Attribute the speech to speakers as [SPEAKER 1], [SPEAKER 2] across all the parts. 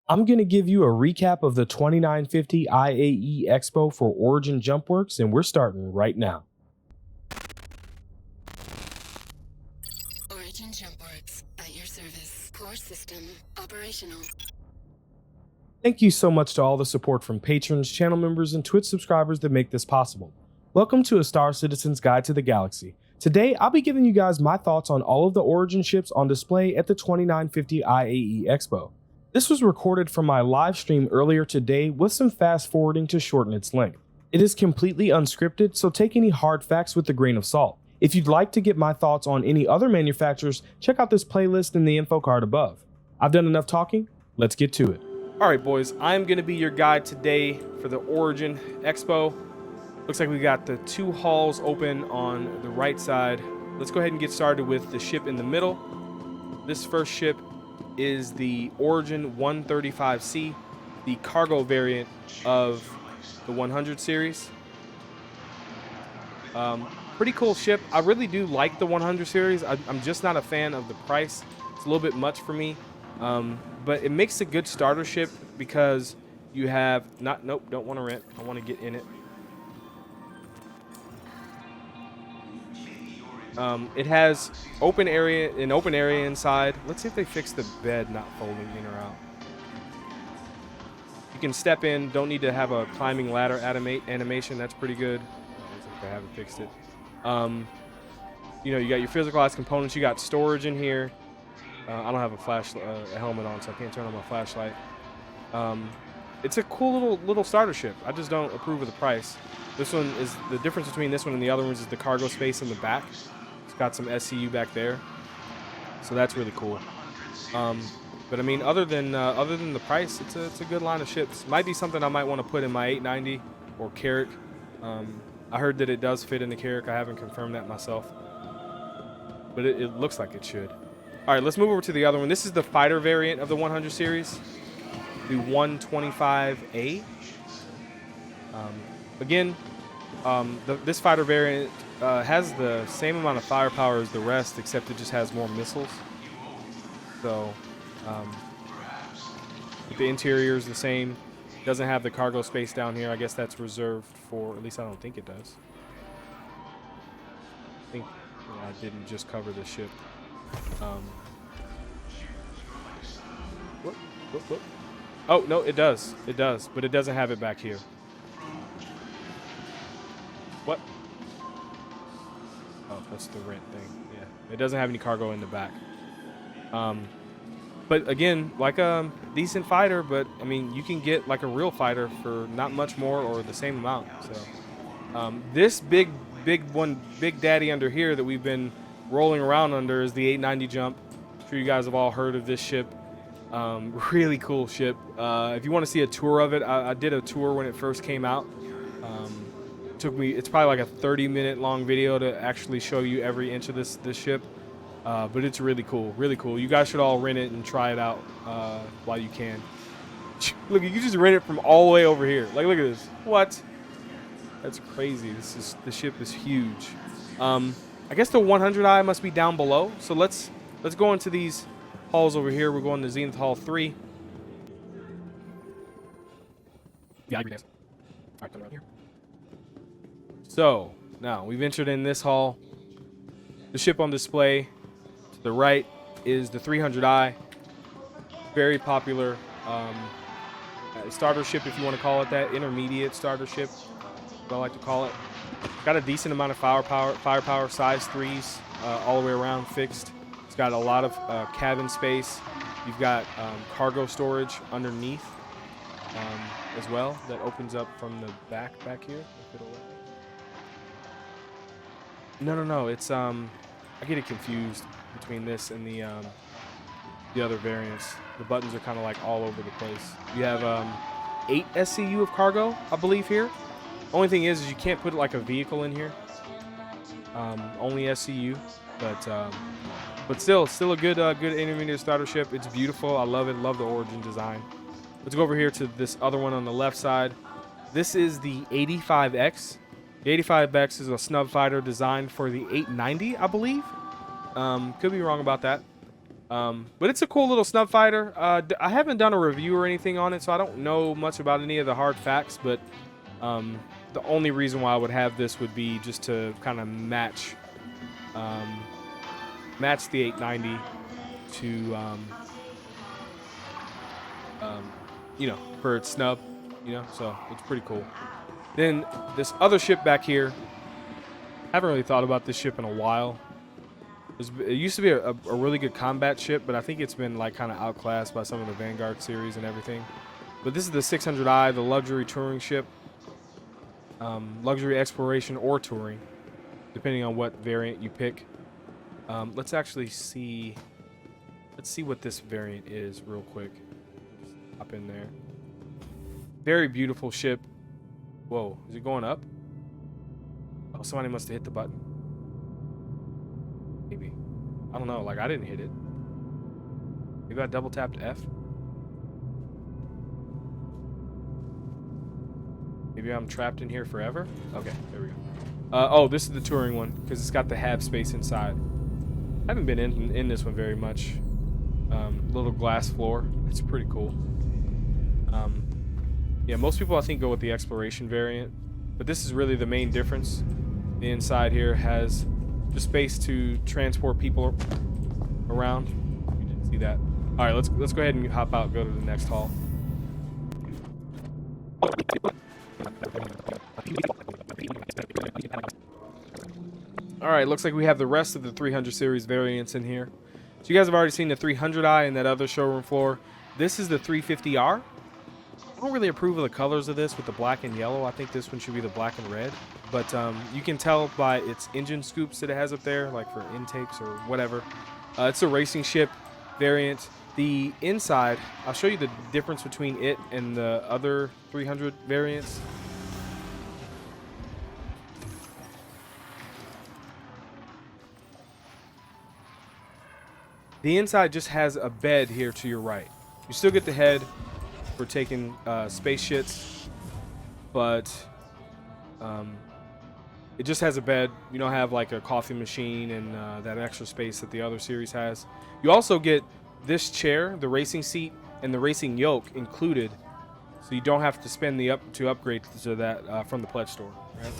[SPEAKER 1] I'm going to give you a recap of the 2950 IAE Expo for Origin Jumpworks, and we're starting right now.
[SPEAKER 2] Origin Jumpworks, at your service. Core system operational.
[SPEAKER 1] Thank you so much to all the support from patrons, channel members, and Twitch subscribers that make this possible. Welcome to A Star Citizen's Guide to the Galaxy. Today, I'll be giving you guys my thoughts on all of the Origin ships on display at the 2950 IAE Expo. This was recorded from my live stream earlier today with some fast forwarding to shorten its length. It is completely unscripted, so take any hard facts with a grain of salt. If you'd like to get my thoughts on any other manufacturers, check out this playlist in the info card above. I've done enough talking, let's get to it. Alright boys, I'm going to be your guide today for the Origin Expo. Looks like we got the two halls open on the right side. Let's go ahead and get started with the ship in the middle. This first ship is the Origin 135C, the cargo variant of the 100 series. Pretty cool ship. I really do like the 100 series. I'm just not a fan of the price. It's a little bit much for me, but it makes a good starter ship because you have nope, don't want to rent. I want to get in it. It has an open area inside. Let's see if they fix the bed not folding in or out. You can step in, don't need to have a climbing ladder animation. That's pretty good. Looks like they haven't fixed it. You know, you got your physicalized components. You got storage in here. I don't have a helmet on, so I can't turn on my flashlight. It's a cool little starter ship. I just don't approve of the price. This one is the difference between this one and the other ones is the cargo space in the back. Got some SCU back there, so that's really cool. But I mean, other than the price, it's a good line of ships. Might be something I might want to put in my 890 or Carrack. I heard that it does fit in the Carrack. I haven't confirmed that myself, but it looks like it should. All right, let's move over to the other one. This is the fighter variant of the 100 series, the 125A. Again, this fighter variant has the same amount of firepower as the rest, except it just has more missiles. So the interior is the same. Doesn't have the cargo space down here. I guess that's reserved for, at least I don't think it does. I think I didn't just cover the ship. Whoop. Oh, no, it does. It does, but it doesn't have it back here. What? Oh, that's the rent thing. Yeah, it doesn't have any cargo in the back. But again, like a decent fighter, but I mean, you can get like a real fighter for not much more or the same amount. So this big daddy under here that we've been rolling around under is the 890 Jump. I'm sure you guys have all heard of this ship. Really cool ship. If you want to see a tour of it, I did a tour when it first came out. It's probably like a 30-minute long video to actually show you every inch of this ship, but it's really cool. You guys should all rent it and try it out while you can. Look, you can just rent it from all the way over here. Like, look at this. What? That's crazy. The ship is huge. I guess the 100i must be down below, so let's go into these halls over here. We're going to Zenith Hall 3. Yeah, I agree. All right, come around here. So now we've entered in this hall. The ship on display to the right is the 300i. Very popular starter ship, if you want to call it that. Intermediate starter ship, what I like to call it. Got a decent amount of firepower, size 3s all the way around fixed. It's got a lot of cabin space. You've got cargo storage underneath as well that opens up from the back here. If it'll let me. No. It's I get it confused between this and the other variants. The buttons are kind of like all over the place. You have 8 SCU of cargo, I believe here. Only thing is you can't put like a vehicle in here. Only SCU, but still a good intermediate starter ship. It's beautiful. I love it. Love the Origin design. Let's go over here to this other one on the left side. This is the 85X. The 85X is a snub fighter designed for the 890, I believe. Could be wrong about that. But it's a cool little snub fighter. I haven't done a review or anything on it, so I don't know much about any of the hard facts, but the only reason why I would have this would be just to kind of match the 890 to you know, for its snub, you know, so it's pretty cool. Then this other ship back here, I haven't really thought about this ship in a while. It used to be a really good combat ship, but I think it's been like kind of outclassed by some of the Vanguard series and everything. But this is the 600i, the luxury touring ship, luxury exploration or touring, depending on what variant you pick. Let's actually see. Let's see what this variant is real quick. Just hop in there. Very beautiful ship. Whoa, is it going up? Oh, somebody must have hit the button. Maybe. I don't know. Like, I didn't hit it. Maybe I double tapped F. Maybe I'm trapped in here forever. Okay, there we go. Oh, this is the touring one because it's got the hab space inside. I haven't been in this one very much. Little glass floor. It's pretty cool. Yeah, most people I think go with the exploration variant, but this is really the main difference. The inside here has just space to transport people around. You didn't see that. All right, let's go ahead and hop out and go to the next hall. All right, looks like we have the rest of the 300 series variants in here. So you guys have already seen the 300i in that other showroom floor. This is the 350R. I don't really approve of the colors of this with the black and yellow. I think this one should be the black and red. But you can tell by its engine scoops that it has up there, like for intakes or whatever. It's a racing ship variant. The inside, I'll show you the difference between it and the other 300 variants. The inside just has a bed here to your right. You still get the head for taking space shits, but it just has a bed. You don't have like a coffee machine and that extra space that the other series has. You also get this chair, the racing seat, and the racing yoke included, so you don't have to spend the upgrade to that from the pledge store, right?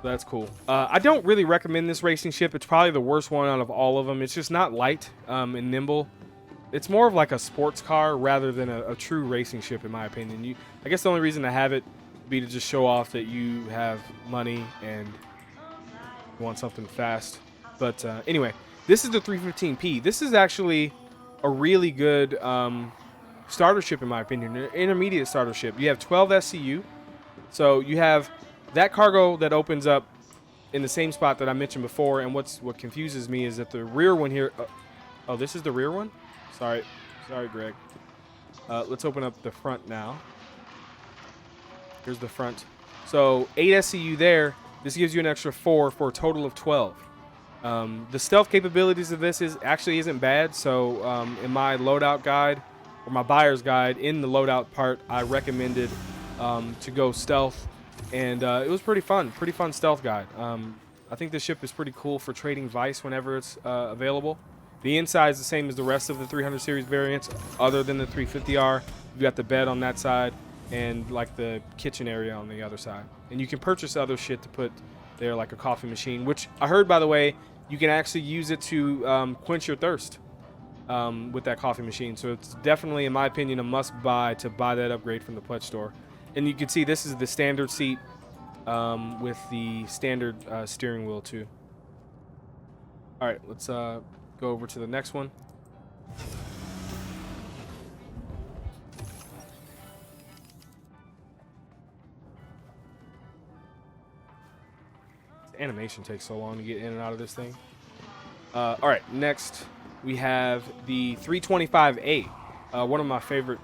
[SPEAKER 1] That's cool. I don't really recommend this racing ship. It's probably the worst one out of all of them. It's just not light and nimble. It's more of like a sports car rather than a true racing ship, in my opinion. I guess the only reason to have it would be to just show off that you have money and want something fast. But anyway, this is the 315P. This is actually a really good starter ship, in my opinion, an intermediate starter ship. You have 12 SCU. So you have that cargo that opens up in the same spot that I mentioned before, and what confuses me is that the rear one here. Oh, this is the rear one. Sorry, Greg. Let's open up the front now. Here's the front. So 8 SCU there. This gives you an extra 4 for a total of 12. The stealth capabilities of this isn't bad. So in my loadout guide or my buyer's guide in the loadout part, I recommended to go stealth. And it was pretty fun stealth guide. I think this ship is pretty cool for trading Vice whenever it's available. The inside is the same as the rest of the 300 series variants, other than the 350R. You got the bed on that side and like the kitchen area on the other side. And you can purchase other shit to put there, like a coffee machine, which I heard, by the way, you can actually use it to quench your thirst with that coffee machine. So it's definitely, in my opinion, a must-buy to buy that upgrade from the pledge store. And you can see this is the standard seat with the standard steering wheel too. All right, let's go over to the next one. The animation takes so long to get in and out of this thing. All right, next we have the 325A, one of my favorite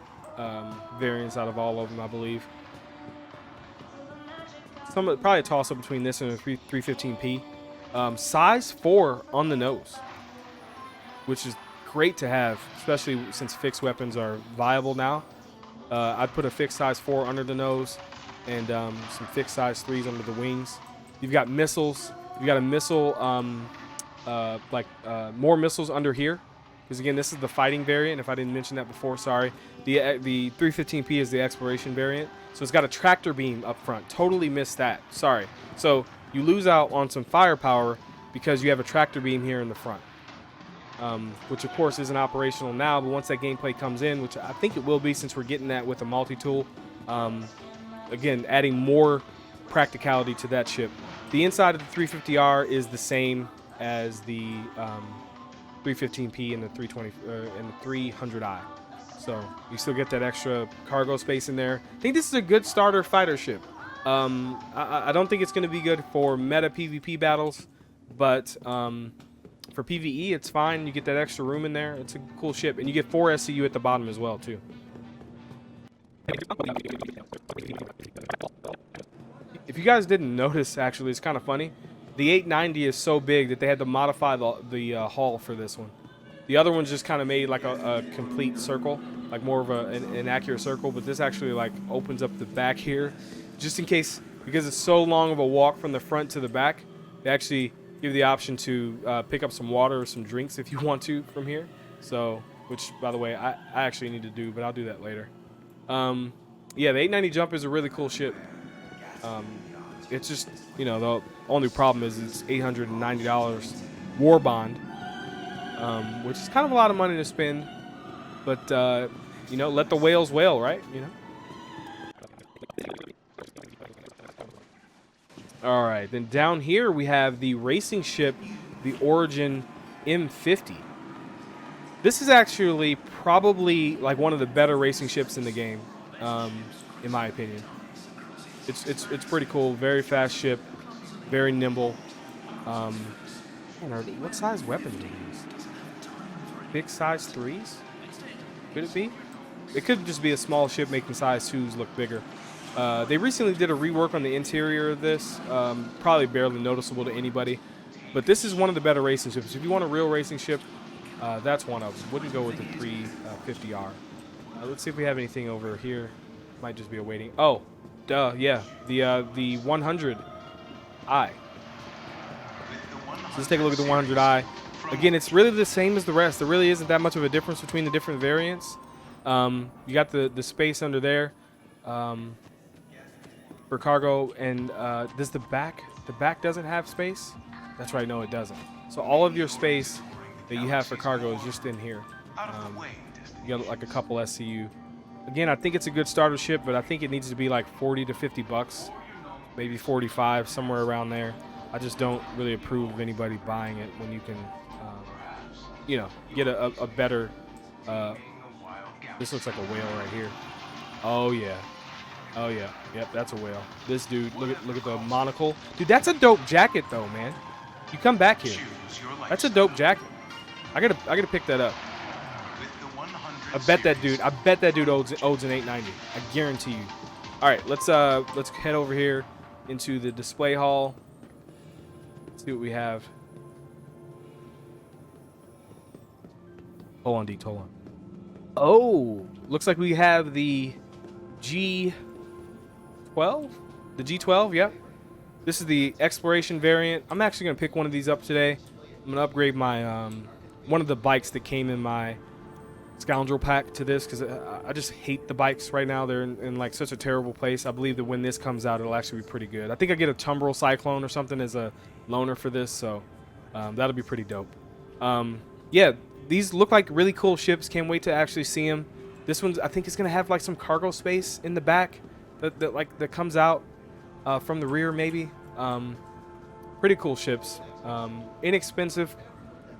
[SPEAKER 1] variants out of all of them, I believe. Probably a toss-up between this and a 315P. Size 4 on the nose, which is great to have, especially since fixed weapons are viable now. I'd put a fixed size 4 under the nose and some fixed size 3s under the wings. You've got missiles. You've got a missile more missiles under here, because again, this is the fighting variant. If I didn't mention that before, sorry. The 315P is the exploration variant, so it's got a tractor beam up front. Totally missed that. Sorry. So you lose out on some firepower because you have a tractor beam here in the front, which of course isn't operational now. But once that gameplay comes in, which I think it will be, since we're getting that with a multi-tool, again, adding more practicality to that ship. The inside of the 350R is the same as the 315P and the 320 and the 300I. So you still get that extra cargo space in there. I think this is a good starter fighter ship. I don't think it's going to be good for meta PvP battles, but for PvE, it's fine. You get that extra room in there. It's a cool ship, and you get 4 SCU at the bottom as well, too. If you guys didn't notice, actually, it's kind of funny. The 890 is so big that they had to modify the hull for this one. The other one's just kind of made like a complete circle, like more of an accurate circle, but this actually like opens up the back here, just in case, because it's so long of a walk from the front to the back. They actually give you the option to pick up some water or some drinks if you want to from here. So, which by the way, I actually need to do, but I'll do that later. Yeah, the 890 Jump is a really cool ship. It's just, you know, the only problem is it's $890 war bond, which is kind of a lot of money to spend. But, you know, let the whales wail, right? You know? All right, then down here we have the racing ship, the Origin M50. This is actually probably like one of the better racing ships in the game, in my opinion. It's pretty cool. Very fast ship, very nimble. What size weapon do you use? Big size 3s? Could it be? It could just be a small ship making size 2s look bigger. They recently did a rework on the interior of this, probably barely noticeable to anybody. But this is one of the better racing ships. If you want a real racing ship, that's one of them. Wouldn't go with the 350R. Let's see if we have anything over here. Might just be a waiting. Oh, duh, yeah. The 100i. So let's take a look at the 100i. Again, it's really the same as the rest. There really isn't that much of a difference between the different variants. You got the space under there for cargo, and does the back doesn't have space? That's right, no, it doesn't. So all of your space that you have for cargo is just in here. You got like a couple SCU. Again, I think it's a good starter ship, but I think it needs to be like 40 to 50 bucks, maybe 45, somewhere around there. I just don't really approve of anybody buying it when you can, you know, get a better. This looks like a whale right here. Oh yeah, oh yeah, yep, that's a whale. This dude, look at the monocle, dude. That's a dope jacket though, man. You come back here. That's a dope jacket. I gotta pick that up. I bet that dude owes an 890. I guarantee you. All right, let's head over here into the display hall. Let's see what we have. Hold on, Deeks, hold on. Oh, looks like we have the G12. The G12, yep. This is the exploration variant. I'm actually gonna pick one of these up today. I'm gonna upgrade my one of the bikes that came in my scoundrel pack to this, because I just hate the bikes right now. They're in like such a terrible place. I believe that when this comes out, it'll actually be pretty good. I think I get a Tumbril Cyclone or something as a loaner for this, so that'll be pretty dope. Yeah, these look like really cool ships. Can't wait to actually see them. This one's, I think, it's gonna have like some cargo space in the back that comes out from the rear, maybe. Pretty cool ships. Inexpensive.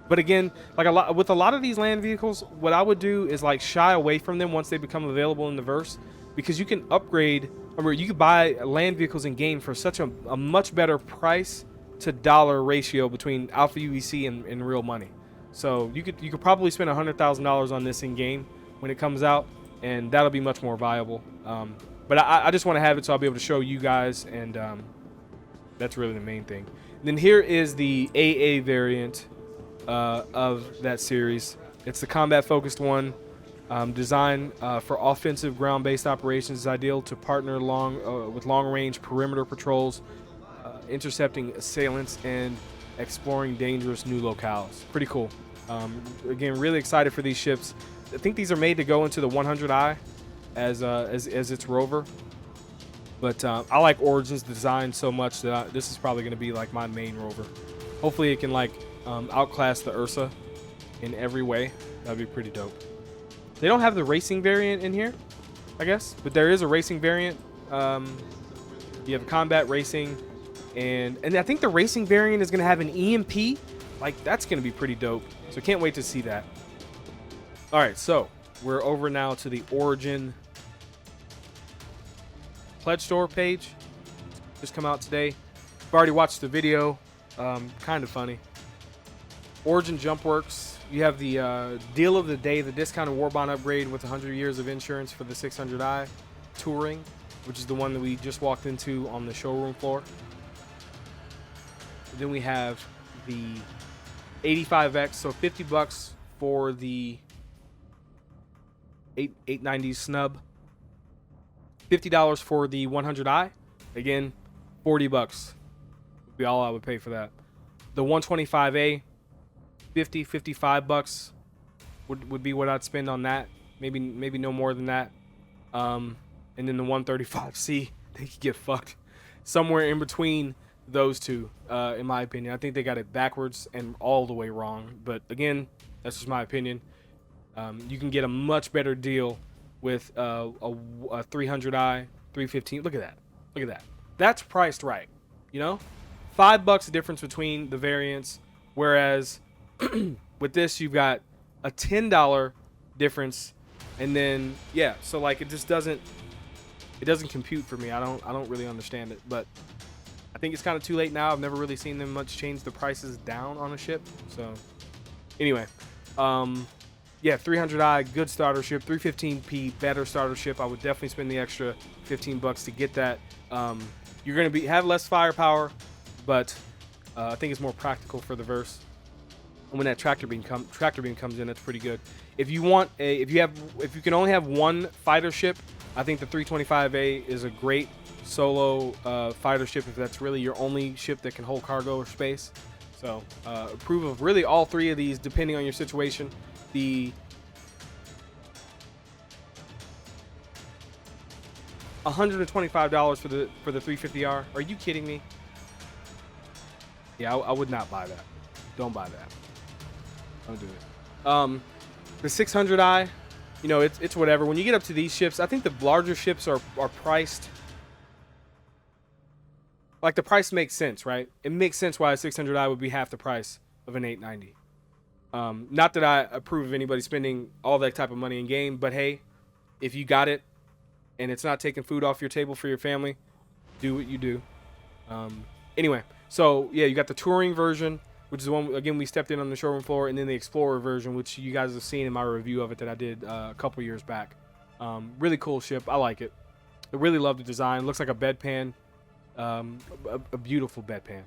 [SPEAKER 1] But again, like with a lot of these land vehicles, what I would do is like shy away from them once they become available in the verse, because you can upgrade, or you can buy land vehicles in game for such a much better price to dollar ratio between alpha UEC and real money. So you could probably spend $100,000 on this in game when it comes out, and that'll be much more viable. But I just want to have it so I'll be able to show you guys, and that's really the main thing. And then here is the AA variant of that series. It's the combat-focused one, designed for offensive ground-based operations. Is ideal to partner with long-range perimeter patrols, intercepting assailants, and exploring dangerous new locales. Pretty cool. Again, really excited for these ships. I think these are made to go into the 100i as its rover. But I like Origin's design so much that this is probably going to be like my main rover. Hopefully it can like outclass the Ursa in every way. That'd be pretty dope. They don't have the racing variant in here, I guess, but there is a racing variant. You have combat racing, and I think the racing variant is going to have an EMP. Like, that's going to be pretty dope. So can't wait to see that. All right, so we're over now to the Origin pledge store page. Just come out today. I've already watched the video. Kind of funny. Origin Jump Works. You have the deal of the day, the discounted Warbond upgrade with 100 years of insurance for the 600i Touring, which is the one that we just walked into on the showroom floor. Then we have the 85X, so $50 for the 890 snub. $50 for the 100i. Again, $40 would be all I would pay for that. The 125A, $55 would be what I'd spend on that. Maybe no more than that. And then the 135C, they could get fucked somewhere in between those two, in my opinion. I think they got it backwards and all the way wrong. But again, that's just my opinion. You can get a much better deal with a 300i, 315. Look at that. Look at that. That's priced right. You know, $5 difference between the variants. Whereas with this, you've got a $10 difference. And then, yeah, so like it just doesn't compute for me. I don't really understand it, but I think it's kind of too late now. I've never really seen them much change the prices down on a ship. So anyway, yeah, 300i, good starter ship. 315p, better starter ship. I would definitely spend the extra $15 to get that. You're going to have less firepower, but I think it's more practical for the verse. And when that tractor beam comes in, that's pretty good. If you can only have one fighter ship, I think the 325A is a great solo fighter ship if that's really your only ship that can hold cargo or space. So approve of really all three of these depending on your situation. The $125 for the 350R. Are you kidding me? Yeah, I would not buy that. Don't buy that. Don't do it. The 600i, you know, it's whatever. When you get up to these ships, I think the larger ships are priced. Like, the price makes sense, right? It makes sense why a 600i would be half the price of an 890. Not that I approve of anybody spending all that type of money in game, but hey, if you got it and it's not taking food off your table for your family, do what you do. Anyway, so yeah, you got the touring version, which is the one, again, we stepped in on the showroom floor, and then the Explorer version, which you guys have seen in my review of it that I did a couple years back. Really cool ship. I like it. I really love the design. Looks like a bedpan. A beautiful bedpan.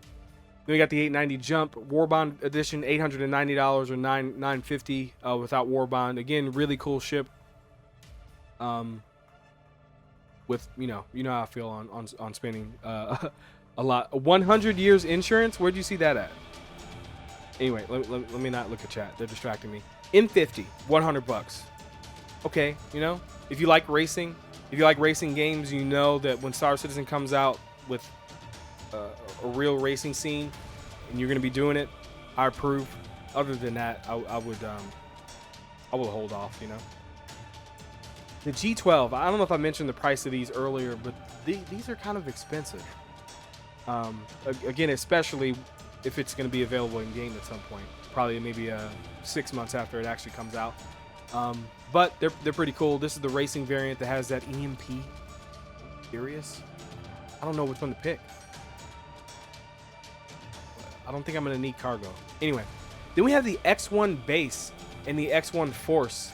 [SPEAKER 1] Then we got the 890 Jump Warbond Edition, $890 or $950 without Warbond. Again, really cool ship. With you know how I feel on spending a lot. 100 years insurance. Where'd you see that at? Anyway, let me not look at chat. They're distracting me. M50, $100. Okay, you know, if you like racing games, you know that when Star Citizen comes out with a real racing scene and you're going to be doing it, I approve. Other than that, I will hold off, you know. The G12, I don't know if I mentioned the price of these earlier, but these are kind of expensive. Again, especially if it's going to be available in game at some point, probably maybe 6 months after it actually comes out. But they're pretty cool. This is the racing variant that has that EMP. Curious? I don't know which one to pick. I don't think I'm going to need cargo. Anyway, then we have the X1 base and the X1 force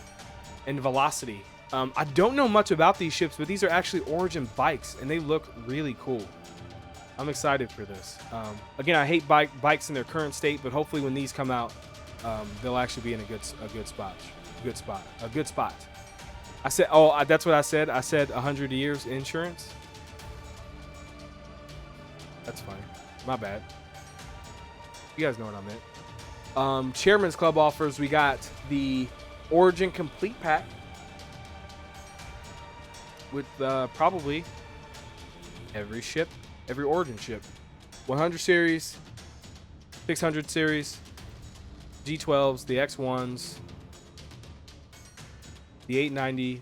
[SPEAKER 1] and velocity. I don't know much about these ships, but these are actually Origin bikes, and they look really cool. I'm excited for this. Again, I hate bikes in their current state, but hopefully when these come out, they'll actually be in a good spot. A good spot. I said, that's what I said. I said 100 years insurance. That's funny. My bad.
[SPEAKER 3] You guys know what I meant. Chairman's Club offers. We got the Origin Complete Pack with probably every Origin ship. 100 series, 600 series, G12s, the X1s, the 890,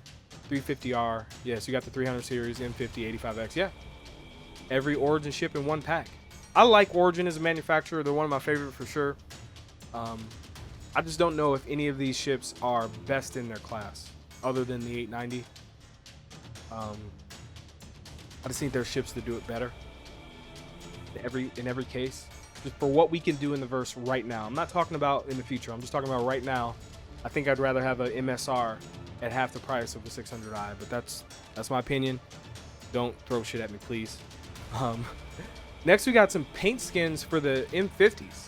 [SPEAKER 3] 350R. Yes, you got the 300 series, M50, 85X. Yeah, every Origin ship in one pack. I like Origin as a manufacturer. They're one of my favorite for sure. I just don't know if any of these ships are best in their class other than the 890. I just think there are ships that do it better in every case. Just for what we can do in the verse right now. I'm not talking about in the future. I'm just talking about right now. I think I'd rather have an MSR at half the price of a 600i, but that's my opinion. Don't throw shit at me, please. Next, we got some paint skins for the M50s.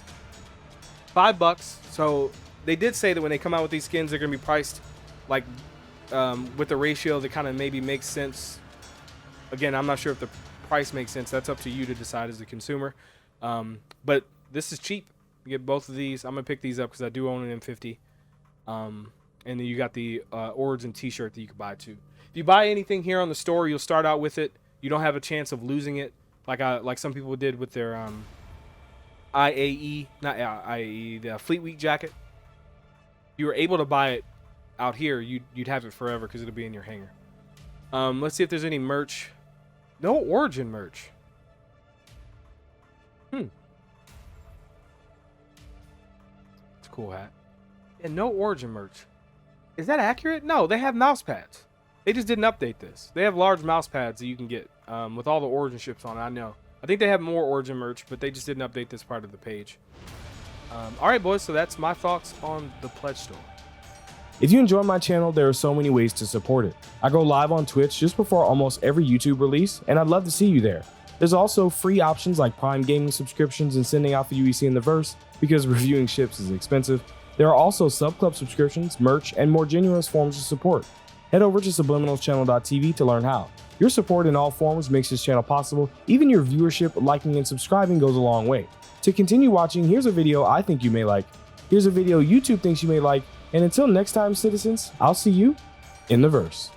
[SPEAKER 3] $5. So they did say that when they come out with these skins, they're going to be priced like with the ratio that kind of maybe makes sense. Again, I'm not sure if the price makes sense. That's up to you to decide as a consumer. But this is cheap. You get both of these. I'm going to pick these up because I do own an M50. And then you got the Origin t-shirt that you can buy too. If you buy anything here on the store, you'll start out with it. You don't have a chance of losing it like some people did with their IAE, not IAE, the Fleet Week jacket. If you were able to buy it out here, you'd have it forever because it'll be in your hangar. Let's see if there's any merch. No Origin merch. It's a cool hat. And no Origin merch. Is that accurate? No, they have mouse pads. They just didn't update this. They have large mouse pads that you can get with all the Origin ships on it. I know. I think they have more Origin merch, but they just didn't update this part of the page. All right, boys. So that's my thoughts on the pledge store.
[SPEAKER 1] If you enjoy my channel, there are so many ways to support it. I go live on Twitch just before almost every YouTube release, and I'd love to see you there. There's also free options like Prime Gaming subscriptions and sending out the UEC in the verse because reviewing ships is expensive. There are also sub-club subscriptions, merch, and more generous forms of support. Head over to subliminalschannel.tv to learn how. Your support in all forms makes this channel possible. Even your viewership, liking, and subscribing goes a long way. To continue watching, here's a video I think you may like. Here's a video YouTube thinks you may like. And until next time, citizens, I'll see you in the verse.